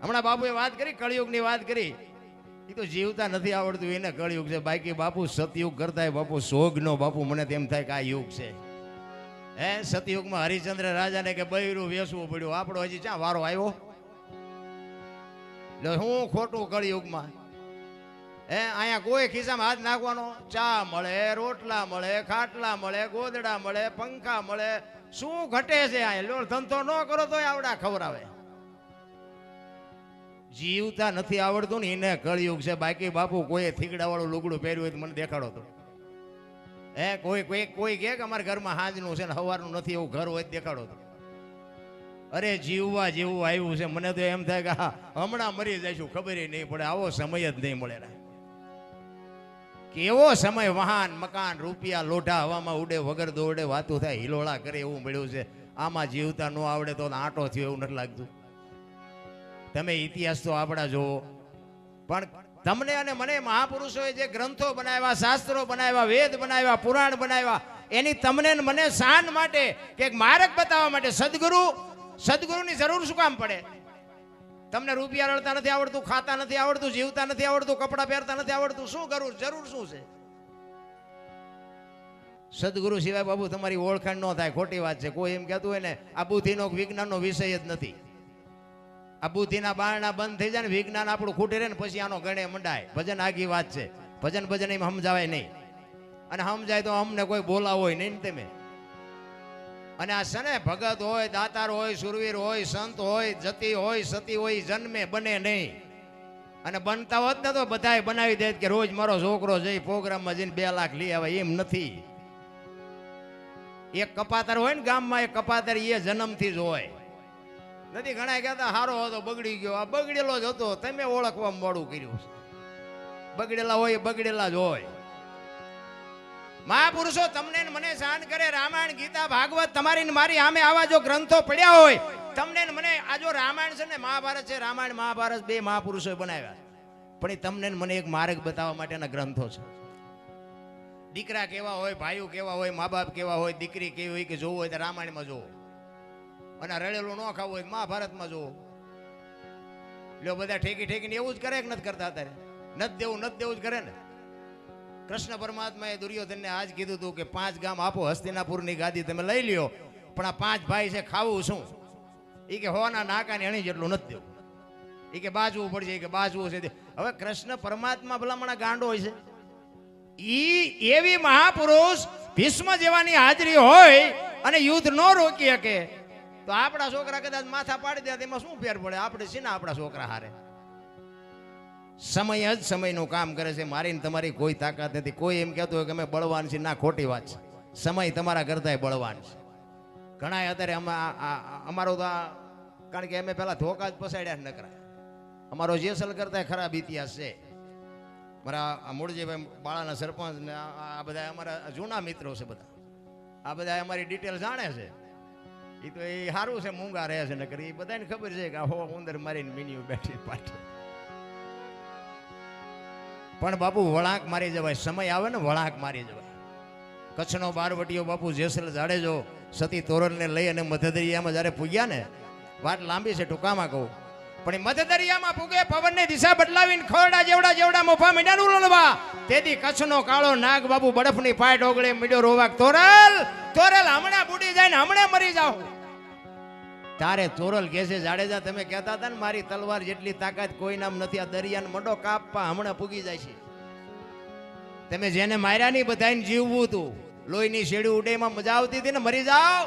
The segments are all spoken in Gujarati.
હમણાં બાપુએ વાત કરી, કળિયુગની વાત કરી. એ તો જીવતા નથી આવડતું એને કળિયુગ છે. બાકી બાપુ સતયુગ કરતા બાપુ સોગનો બાપુ મને તેમ થાય કે આ યુગ છે. હે સતયુગમાં હરિચંદ્ર રાજાને કે બૈરું વેસવું પડ્યું, આપણો હજી ક્યાં વારો આવ્યો? એટલે હું ખોટું કળિયુગમાં. હે અહીંયા કોઈ ખિસ્સામાં હાથ નાખવાનો, ચા મળે, રોટલા મળે, ખાટલા મળે, ગોદડા મળે, પંખા મળે, શું ઘટે છે? અહીંયા ધંધો ન કરો તો આવડા ખવડાવે. જીવતા નથી આવડતું ને એને કળિયુગ છે. બાકી બાપુ કોઈ થીગડા વાળું લુગડું પહેર્યું હોય તો મને દેખાડો તો. હે કોઈ કહે કે અમારા ઘરમાં હાંજનું છે ને સવારનું નથી, એવું ઘર હોય દેખાડો તો. અરે જીવવા જેવું આવ્યું છે. મને તો એમ થાય કે હમણાં મરી જઈશું, ખબર નહીં પડે. આવો સમય જ નહીં મળે. કેવો સમય! વાહન, મકાન, રૂપિયા, લોઢા હવામાં ઉડે, વગર દોડે વાતું થાય, હિલોળા કરે એવું મળ્યું છે. આમાં જીવતા ન આવડે તો આંટો થયો એવું નથી લાગતું. તમે ઇતિહાસ તો આપણા જોવો, પણ તમને અને મને મહાપુરુષોએ જે ગ્રંથો બનાવ્યા, શાસ્ત્રો બનાવ્યા, વેદ બનાવ્યા, પુરાણ બનાવ્યા, એની તમને મને શાન માટે કે માર્ગ બતાવવા માટે સદગુરુની જરૂર શું કામ પડે? તમને રૂપિયા રળતા નથી આવડતું, ખાતા નથી આવડતું, જીવતા નથી આવડતું, કપડાં પહેરતા નથી આવડતું, શું જરૂર શું છે? સદગુરુ સિવાય બાબુ તમારી ઓળખાણ ન થાય. ખોટી વાત છે. કોઈ એમ કહેતું હોય ને આ બુદ્ધિનો વિજ્ઞાનનો વિષય જ નથી. આ બુદ્ધિના બારણા બંધ થઈ જાય ને વિજ્ઞાન આપણું ખૂટે રહે ને પછી આનો ગણે મંડાય. ભજન આગી વાત છે. ભજન એમ સમજાવાય નહીં, અને સમજાય તો અમને કોઈ બોલાવો હોય નહીં તમે. અને આ છે ને ભગત હોય, દાતાર હોય, સુરવીર હોય, સંત હોય, જતી હોય, સતી હોય, જન્મે બને નહીં. અને બનતા હોત ને તો બધાય બનાવી દે કે રોજ મારો છોકરો જઈ પ્રોગ્રામમાં જઈને 2 લાખ લઈ આવે. એમ નથી. એક કપાતર હોય ને ગામમાં, એક કપાતર એ જન્મથી જ હોય નથી. ઘણા કહેતા હારો હતો બગડી ગયો. આ બગડેલો જ હતો, તમે ઓળખવા મોડું કર્યું. બગડેલા હોય બગડેલા જ હોય. મહાપુરુષો તમને મને શાન કરે. રામાયણ, ગીતા, ભાગવત તમારી ને મારી સામે આવા જો ગ્રંથો પડ્યા હોય, તમને ને મને આ જો રામાયણ છે ને મહાભારત છે, રામાયણ મહાભારત 2 મહાપુરુષોએ બનાવ્યા, પણ એ તમને ને મને એક માર્ગ બતાવવા માટેના ગ્રંથો છે. દીકરા કેવા હોય, ભાઈઓ કેવા હોય, મા બાપ કેવા હોય, દીકરી કેવી હોય કે જોવું હોય તો રામાયણમાં જોવો, અને રડેલું ન ખાવું હોય મહાભારતમાં જોવો. લ્યો બધા ઠેકીને એવું જ કરે કે નથી કરતા? અત્યારે નથી દેવું જ કરે ને. કૃષ્ણ પરમાત્માએ દુર્યોધનને આજ કીધું હતું કે 5 ગામ આપો, હસ્તિનાપુરની ગાદી તમે લઈ લ્યો, પણ આ 5 ભાઈ છે ખાવું શું? એ કે હોના નાકાની અણી જેટલું નથી દેવું. એ કે બાજવું પડશે, કે બાજવું છે. હવે કૃષ્ણ પરમાત્મા ભલામણા ગાંડો હોય છે. ઈ એવી મહાપુરુષ ભીષ્મ જેવાની હાજરી હોય અને યુદ્ધ ન રોકી શકે તો આપણા છોકરા કદાચ માથા પાડી દે તેમાં શું ફેર પડે? આપણે છે ને આપણા છોકરા હારે. સમય જ સમયનું કામ કરે છે. મારી ને તમારી કોઈ તાકાત નથી. કોઈ એમ કહેતું હોય કે અમે બળવાન છીએ, ના, ખોટી વાત છે. સમય તમારા કરતા બળવાન છે. ઘણા અત્યારે અમારો તો કારણ કે અમે પેલા ધોકા જ પસાડ્યા ન કરાય. અમારો જેસલ કરતા ખરાબ ઇતિહાસ છે. મારા મૂળજીભાઈ બાળાના સરપંચ ને આ બધા અમારા જૂના મિત્રો છે. બધા આ બધા અમારી ડિટેલ જાણે છે. એ તો એ સારું છે, મૂંગા રહે છે. નકર એ બધાને ખબર છે કે હો ઉંદર મારીને મીની બેઠી પાછી. પણ બાપુ વળાંક મારી જવાય. સમય આવે ને વળાંક મારી જવાય. કચ્છનો બારવટીયો બાપુ જેસલ જાડેજો સતી તોરલને લઈ અને મધદરિયામાં જ્યારે પૂગ્યા ને, વાત લાંબી છે, ટૂંકામાં કહું, પણ એ મધદરિયામાં પૂગે, પવનની દિશા બદલાવીને ખોરડા જેવડા મોભા મીંડાનું રોલવા. તેથી કચ્છનો કાળો નાગ બાપુ બરફની પાટ ઓગળે મીડ્યો રોવાક. તોરલ હમણાં બુડી જાય ને હમણાં મરી જાઓ. તારે તોરલ કહે છે, જાડેજા તમે કહેતા હતા ને મારી તલવાર જેટલી તાકાત કોઈ નામ નથી. આ દરિયાને મંડો કાપવા, હમણાં પૂગી જાય છે. તમે જેને માર્યા નહીં બધાને જીવવું હતું. લોહીની શેડી ઉડે એમાં મજા આવતી હતી ને. મરી જાઓ,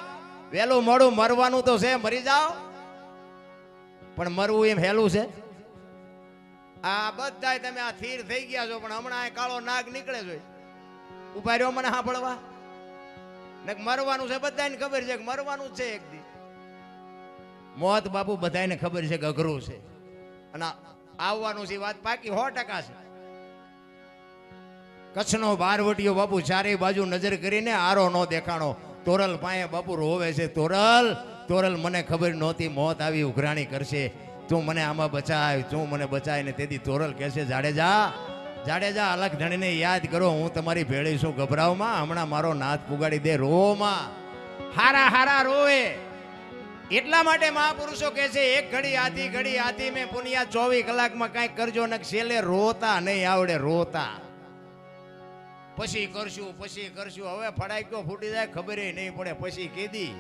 વહેલું મોડું મરવાનું તો છે, મરી જાઓ. પણ મરવું એમ હેલું છે? આ બધા તમે આ થીર થઈ ગયા છો, પણ હમણાં કાળો નાગ નીકળે છે. ઉભા રહ્યો મને સાંભળવા. ને મરવાનું છે, બધાને ખબર છે કે મરવાનું જ છે. એક દી મોત બાપુ બધાને ખબર છે કે અઘરું છે, અને આવવાનું છે. વાત પાકી 100% છે. કચ્છનો બારવટીયો બાપુ ચારે બાજુ નજર કરીને આરો નો દેખાણો. તોરલ પાયે બાપુ રોવે છે. તોરલ મને ખબર નહોતી મોત આવી ઉઘરાણી કરશે. તું મને આમાં બચાય, તું મને બચાય. ને તેથી તોરલ કહે છે, જાડેજા અલગ ધણીને યાદ કરો, હું તમારી ભેળી છું. ગભરાવમાં, હમણાં મારો નાથ પુગાડી દે. રોમાં હારા રોવે. એટલા માટે મહાપુરુષો કહે છે એક ઘડી આધી મેં પુનિયા 24 કલાકમાં કાંઈક કરજો ને છેલ્લે રોતા નહીં આવડે રોતા પછી કરશું હવે ફડાક્યો ફૂટી જાય ખબર નહીં પડે પછી કીધી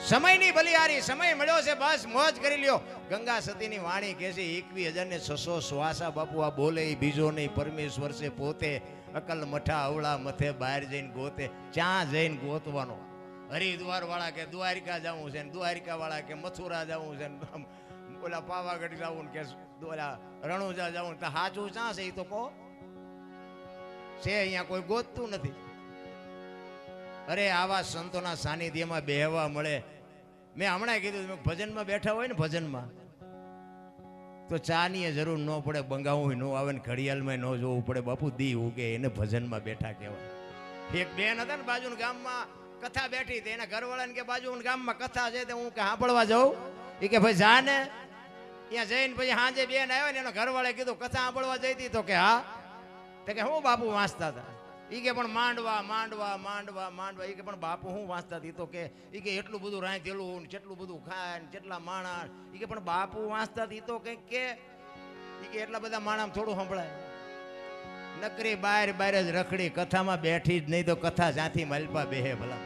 સમયની બલિહારી સમય મળ્યો છે બસ મોજ કરી લ્યો ગંગા સતીની વાણી કહે છે 21,600 શ્વાસા બાપુ આ બોલે બીજો નહીં પરમેશ્વર છે પોતે અકલ મઠા અવળા મથે બહાર જઈને ગોતે ક્યાં જઈને ગોતવાનો હરિદ્વાર વાળા કે દ્વારિકા જવું છે ને દ્વારિકા વાળા કે મથુરા જવું છે ને ઓલા પાવાગઢ જવું ને કે ઓલા રણુજા જવું તો સાચું ક્યાં છે એ તો કહો છે અહીંયા કોઈ ગોતતું નથી અરે આવા સંતોના સાનિધ્યમાં બેહવા મળે મેં હમણાં કીધું ભજનમાં બેઠા હોય ને ભજનમાં તો ચાની જરૂર ન પડે બંગાવું ન આવે ને ઘડિયાળમાં ન જોવું પડે બાપુ દી ઉગે એને ભજનમાં બેઠા કહેવાય એક બેન હતા ને બાજુના ગામમાં કથા બેઠી હતી એના ઘરવાળાને કે બાજુ ગામમાં કથા છે તો હું કે સાંભળવા જાઉં એ કે ભાઈ જા ને ત્યાં જઈને પછી સાંજે બેન આવ્યો ને એનો ઘરવાળે કીધું કથા સાંભળવા જઈ હતી તો કે હા તો કે હું બાપુ વાંચતા હતા એ કે પણ માંડવા એ કે પણ બાપુ હું વાંચતા હતી તો કે એ કે એટલું બધું રાંધેલું કેટલું બધું ખાય ને કેટલા માણસ એ કે પણ બાપુ વાંચતા હતી તો કંઈક કે એ કે એટલા બધા માણસ થોડું સંભળાય નકરી બહાર જ રખડી કથામાં બેઠી જ નહીં તો કથા જ્યાંથી માલપા બેહે ભલા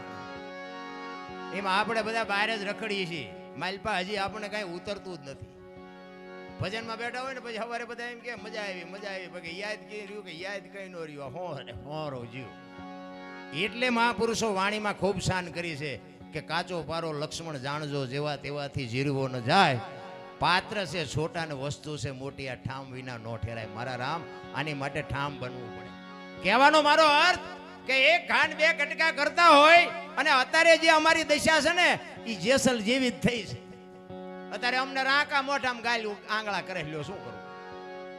એમાં આપણે બધા બહાર જ રખડીએ છીએ માલપા હજી આપણને કાંઈ ઉતરતું જ નથી ભજનમાં બેઠા હોય ને પછી સવારે બધા એમ કે મજા આવી પછી યાદ કઈ રહ્યું કે યાદ કઈ ન રહ્યું હોરો જીવ એટલે મહાપુરુષો વાણીમાં ખૂબ શાન કરી છે કે કાચો પારો લક્ષ્મણ જાણજો જેવા તેવાથી જીરવો ન જાય પાત્ર છે છોટા ને વસ્તુ છે મોટી આ ઠામ વિના નો ઠેરાય મારા રામ આની માટે ઠામ બનવું પડે કહેવાનો મારો અર્થ કે એક ઘાન બે કટકા કરતા હોય અને અત્યારે જે અમારી દશા છે ને એ જેસલ જેવી જ થઈ છે અત્યારે અમને રાકા મોઢામાં ગાલ્યું આંગળા કરે લ્યો શું કરું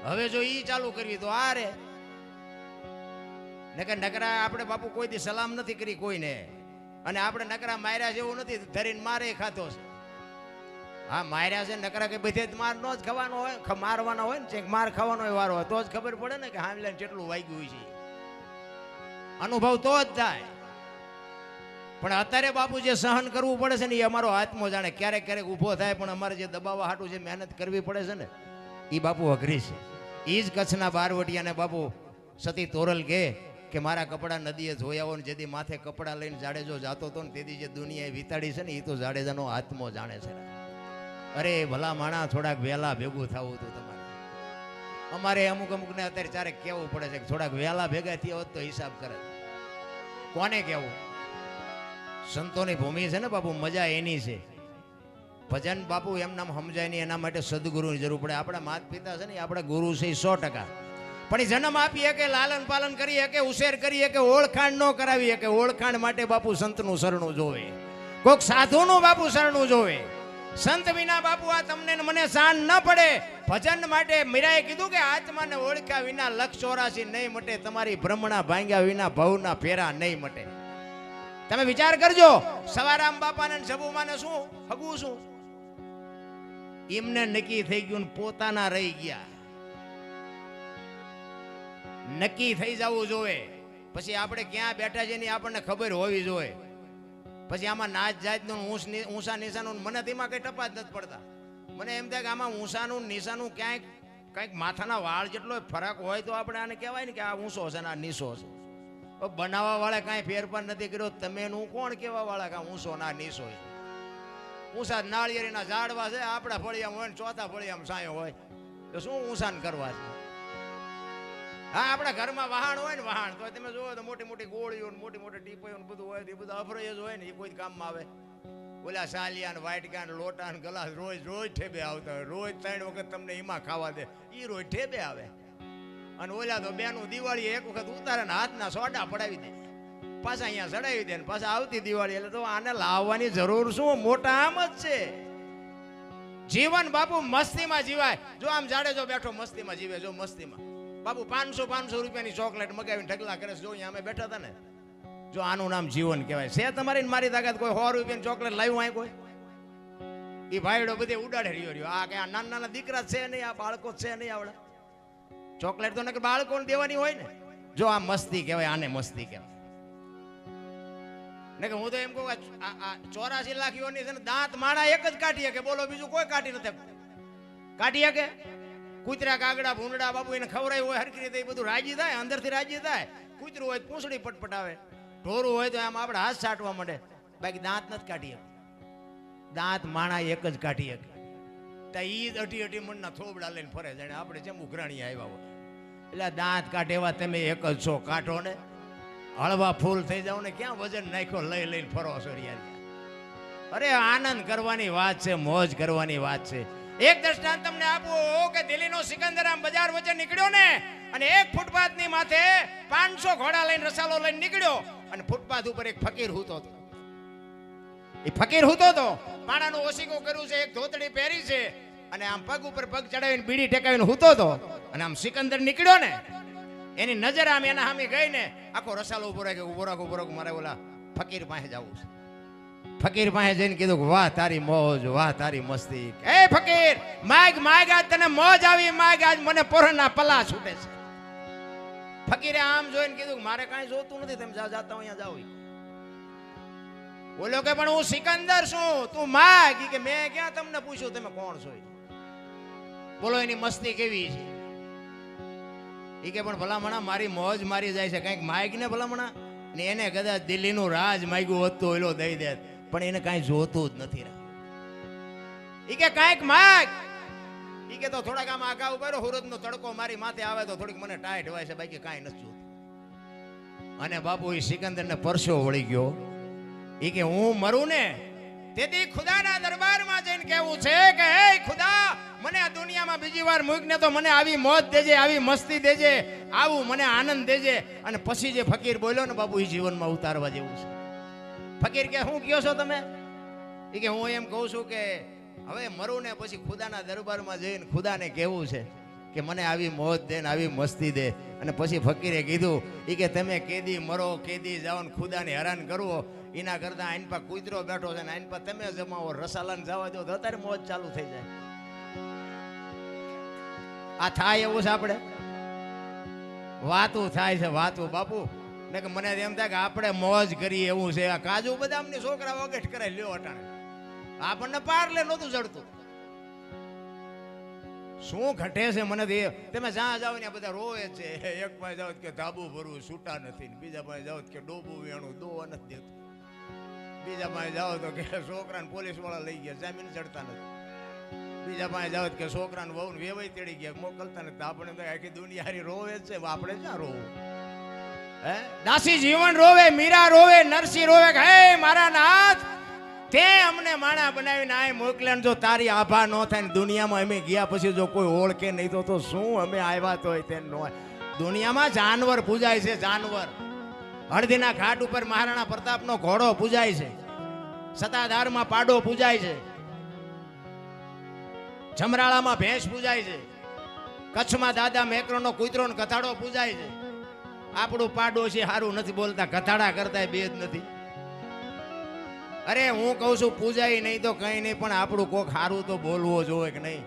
હવે જો ઈ ચાલુ કરવી તો આ રે નકરા આપણે બાપુ કોઈ દી સલામ નથી કરી કોઈને અને આપણે નકરા માર્યા જેવું નથી ધરીને મારે ખાતો છે હા માર્યા છે નકરા કે બધે માર નો જ ખાવાનો હોય મારવાનો હોય ને માર ખાવાનો હોય વારો હોય તો જ ખબર પડે ને કે હામલાને કેટલું વાગ્યું છે અનુભવ તો જ થાય પણ અત્યારે બાપુ જે સહન કરવું પડે છે ને એ અમારો આત્મો જાણે ક્યારેક ઊભો થાય પણ અમારે જે દબાવવા હાટું જે મહેનત કરવી પડે છે ને એ બાપુ અઘરી છે એ જ કચ્છના બારવટિયાને બાપુ સતી તોરલ કે મારા કપડાં નદીએ ધોયા હોય ને જેથી માથે કપડાં લઈને જાડેજો જાતો હતો ને તેથી જે દુનિયાએ વિતાડી છે ને એ તો જાડેજાનો આત્મો જાણે છે અરે ભલા માણા થોડાક વહેલા ભેગું થવું હતું તમારે અમારે અમુકને અત્યારે ચારેક કહેવું પડે છે કે થોડાક વહેલા ભેગા થયા હોત તો હિસાબ કરે કોને કહેવું સંતોની ભૂમિ છે ને બાપુ મજા એની છે ભજન બાપુ એમ નામ સમજાય નહીં એના માટે સદગુરુની જરૂર પડે આપણા માતા પિતા છે ને આપણા ગુરુ છે 100% પણ એ જન્મ આપીએ કે લાલન પાલન કરીએ કે ઉછેર કરીએ કે ઓળખાણ ન કરાવીએ કે ઓળખાણ માટે બાપુ સંતનું શરણું જોવે કોઈક સાધુનું બાપુ શરણું જોવે સંત વિના બાપુ આ તમને મને શાન ન પડે ભજન માટે મીરાએ કીધું કે આત્માને ઓળખ્યા વિના 184 નહીં મટે તમારી ભ્રમણા ભાંગ્યા વિના ભવના ફેરા નહીં મટે તમે વિચાર કરજો સવારામ બાપાને સબુમાને શું હગું શું એમને નક્કી થઈ ગયું પોતાના રહી ગયા નક્કી થઈ જવું જોઈએ પછી આપણે ક્યાં બેઠા છે એની આપણને ખબર હોવી જોઈએ પછી આમાં નાચ જાતનું ઊંચા નિશાનું મને તેમાં કઈ ટપા જ નથી પડતા મને એમ થાય કે આમાં ઊંચાનું નિશાનું ક્યાંક કંઈક માથાના વાળ જેટલો ફરક હોય તો આપણે આને કહેવાય ને કે આ ઊંચો છે ને આ નીચો છે બનાવવા વાળા કાંઈ ફેરફાર નથી કર્યો તમે નું કોણ કેવા વાળા કે ઊંચો ના નીચો છે ઊંચા નાળિયેરીના ઝાડવા છે આપણા ફળિયામાં હોય ને ચોથા ફળિયામાં સાયો હોય તો શું ઊંચાન કરવા છે હા આપણા ઘરમાં વહાણ હોય ને વહાણ તો તમે જોવો તો મોટી મોટી ગોળીઓ મોટી મોટી ટીપીઓ બધું હોય એ બધું અફરજ હોય ને એ કોઈ કામમાં આવે ઓલા સાલિયા ને વાટકા ને લોટા ને ગલાસ રોજ ઠેબે આવતા હોય રોજ 3 વખત તમને એમાં ખાવા દે એ રોજ ઠેબે આવે અને ઓલા તો બેનું દિવાળી એક વખત ઉતારે ને હાથના સોડા પડાવી દે પાછા અહીંયા ચડાવી દે ને પાછા આવતી દિવાળી એટલે તો આને લાવવાની જરૂર શું મોટા આમ જ છે જીવન બાપુ મસ્તીમાં જીવાય જો આમ જાડેજો બેઠો મસ્તીમાં જીવે જો મસ્તીમાં બાપુ 500 રૂપિયાની ચોકલેટ મગાવીને ઢગલા કરે જો અહીંયા અમે બેઠા હતા ને જો આનું નામ જીવન કહેવાય છે તમારી મારી તાકાત કોઈ 100 રૂપિયાની ચોકલેટ લાવ્યું હોય કોઈ એ ભાઈડો બધે ઉડાડે રહ્યો આ કે આ નાના દીકરા છે નહીં આ બાળકો છે નહીં આવડે ચોકલેટ તો નકર બાળકોને દેવાની હોય ને જો આ મસ્તી કહેવાય આને મસ્તી કહેવાય ને કે હું તો એમ કહું કે આ 84 લાખ યોની છે ને દાંત માણા એક જ કાઢી શકે, બોલો બીજું કોઈ કાઢી નથી કાઢી શકે. કૂતરા કાગડા ભૂંડડા બાપુ એને ખવડાવ્યું હોય હરખી રીતે એ બધું રાજી થાય, અંદરથી રાજી થાય. કૂતરું હોય પૂંછડી પટપટાવે, ઢોરું હોય તો આમ આપણે હાથ સાટવા માંડે, બાકી દાંત નથી કાઢી શકે. દાંત માણા એક જ કાઢી શકે. તો ઈ જ અઢી અઢી મણના થોબડા લઈને ફરે જાણે આપણે જેમ ઉઘરાણી આવ્યા હોય. એટલે દાંત કાઢેવા તમે એક જ છો, કાઢો ને હળવા ફૂલ થઈ જાવ ને ક્યાં વજન નાખ્યો લઈ લઈને ફરો છો યાર. અરે આનંદ કરવાની વાત છે, મોજ કરવાની વાત છે. એક દ્રષ્ટાંત તમને આપું કે દિલ્હીનો સિકંદર આમ બજાર વચ્ચે નીકળ્યો ને અને એક ફૂટપાથ ની માથે 500 ઘોડા લઈને રસાલો લઈને નીકળ્યો અને ફૂટપાથ ઉપર એક ફકીર હૂતો હતો. એ ફકીર હૂતો હતો, પાણાનું ઓશીકો કર્યું છે, એક ધોતડી પહેરી છે અને આમ પગ ઉપર પગ ચડાવીને બીડી ટેકાવીને હૂતો હતો. અને આમ સિકંદર નીકળ્યો ને એની નજર આમ એના સામે ગઈ ને આખો રસાલો ઉભો રાખે, ઉભો રાખો મારે ઓલા ફકીર પાસે જવું છે. ફકીર પાસે જઈને કીધું કે વાહ તારી મોજ, વાહ તારી મસ્તી. એ ફકીર માગ માગ, આજ તને મોજ આવી, માગ આજ મને પોરના પલા છૂટે છે. ફકીરે આમ જોઈને કીધું કે મારે કાંઈ જોતું નથી, તમે જાતા અહીંયા જાઓ. બોલો કે પણ હું સિકંદર છું, તું માગ. કે મેં ક્યાં તમને પૂછ્યું તમે કોણ છો? બોલો એની મસ્તી કેવી છે? એ કે પણ ભલામણા મારી મોજ મારી જાય છે, કંઈક માગ ને ભલામણા. ને એને કદાચ દિલ્હીનું રાજ માગ્યું હોત તો એલો દઈ દે, પણ એને કાંઈ જોતું જ નથી. ઈ કે કાંઈક માગ. ઈ કે તો થોડાક આમ આગા ઉભા હુરતનો તડકો મારી માથે આવે તો થોડીક મને ટાઈટ હોય છે, બાકી કાંઈ નથી જોતું. અને બાપુ એ સિકંદરને પરસો વળી ગયો. ઈ કે હું મરું ને તેથી ખુદાના દરબારમાં જઈને કહેવું છે કે હે ખુદા, મને આ દુનિયામાં બીજી વાર મૂકને તો મને આવી મોજ દેજે, આવી મસ્તી દેજે, આવું મને આનંદ દેજે. અને પછી જે ફકીર બોલ્યો ને બાપુ એ જીવનમાં ઉતારવા જેવું છે. ફકીર કે શું કહો છો તમે? એ કે હું એમ કહું છું કે હવે મરું ને પછી ખુદાના દરબારમાં જઈને ખુદાને કહેવું છે કે મને આવી મોજ દે ને આવી મસ્તી દે. અને પછી ફકીરે કીધું એ કે તમે કેદી મરો કેદી જાઓ ને ખુદાને હેરાન કરવો એના કરતા આઈન પર કૂતરો બેઠો છે ને આઈન પર તમે જમાવો, રસાલાને જવા દો તો અત્યારે મોજ ચાલુ થઈ જાય. આ થાય એવું છે આપણે વાતું થાય છે, વાતું બાપુ. ને કે મને એમ થાય કે આપણે મોજ કરીએ એવું છે. આ કાજુ બદામની છોકરા વગેટ કરે લ્યો અટાણે, આપણને પારલે નહોતું જડતું. શું ઘટે છે મને તમે જ્યાં જાઓ ને બધા રોવે છે. એક પાસે જાઓ કે ધાબુ ભરવું છૂટા નથી, બીજા પાસે જાઓ કે ડોબું વેણું દોવા નથી દેતું, બીજા પાસે જાઓ તો કે છોકરાને પોલીસ વાળા લઈ ગયા જામીન ચડતા નથી, બીજા પાસે જાઓ કે છોકરાને વહુ વેવાઈ તેડી ગયા મોકલતા નથી. આપણે આખી દુનિયા હારી રોવે છે, આપણે ક્યાં રોવું? હે દાસી જીવન રોવે, મીરા રોવે, નરસિંહ રોવે કે હે મારા નાથ તે અમને માણા બનાવીને આ મોકલ્યા. જો તારી આભા ન થાય ને દુનિયામાં અમે ગયા પછી જો કોઈ ઓળખે નહીં તો શું અમે આવ્યા તો તે ન. દુનિયામાં જાનવર પૂજાય છે, જાનવર. હળદીના ઘાટ ઉપર મહારાણા પ્રતાપનો ઘોડો પૂજાય છે, સતાધારમાં પાડો પૂજાય છે, જમરાળામાં ભેંસ પૂજાય છે, કચ્છમાં દાદા મેકરણનો કૂતરો ને કથાડો પૂજાય છે. આપણું પાડો છે સારું નથી બોલતા, કથાડા કરતા બે જ નથી. અરે હું કહું છું પૂજાય નહીં તો કઈ નહીં, પણ આપણું કોક સારું તો બોલવો જોઈએ કે નહીં?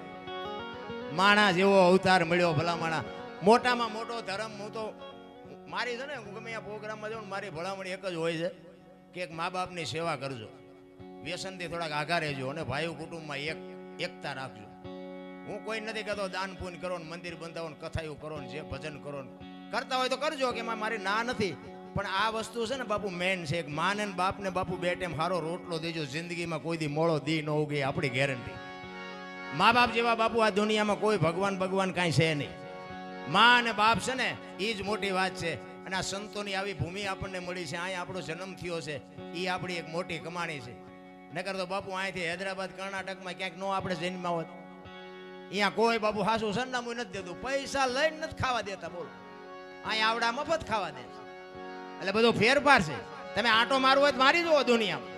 માણા જેવો અવતાર મળ્યો ભલામણા, મોટામાં મોટો ધર્મ. હું તો મારી છે ને હું ગમે આ પ્રોગ્રામમાં જાઉં મારી ભલામણી એક જ હોય છે કે એક મા બાપની સેવા કરજો, વ્યસનથી થોડાક આઘા રહેજો અને ભાઈઓ કુટુંબમાં એકતા રાખજો. હું કોઈ નથી કહેતો દાન પુણ્ય કરો ને મંદિર બંધાવો ને કથાયું કરો ને જે ભજન કરો ને કરતા હોય તો કરજો, કે મારી ના નથી. પણ આ વસ્તુ છે ને બાપુ મેન છે. એક માને ને બાપ ને બાપુ બે ટાઈમ સારો રોટલો દેજો, જિંદગીમાં કોઈ દી મોળો દી ન ઉગે, આપણી ગેરંટી. મા બાપ જેવા બાપુ આ દુનિયામાં કોઈ ભગવાન કાંઈ છે નહીં. મા અને બાપ છે ને એ જ મોટી વાત છે. અને આ સંતોની આવી ભૂમિ આપણને મળી છે, અહીંયા આપણો જન્મ થયો છે, એ આપણી એક મોટી કમાણી છે. નકર તો બાપુ અહીંથી હૈદરાબાદ કર્ણાટકમાં ક્યાંક નો આપણે જન્મા હોત. અહીંયા કોઈ બાપુ હાસું સરનામું નથી દેતું, પૈસા લઈને નથી ખાવા દેતા. બોલો અહીંયા આવડા મફત ખાવા દે. એટલે બધો ફેરફાર છે. તમે આટો મારવો હોય તો મારી જુઓ દુનિયામાં.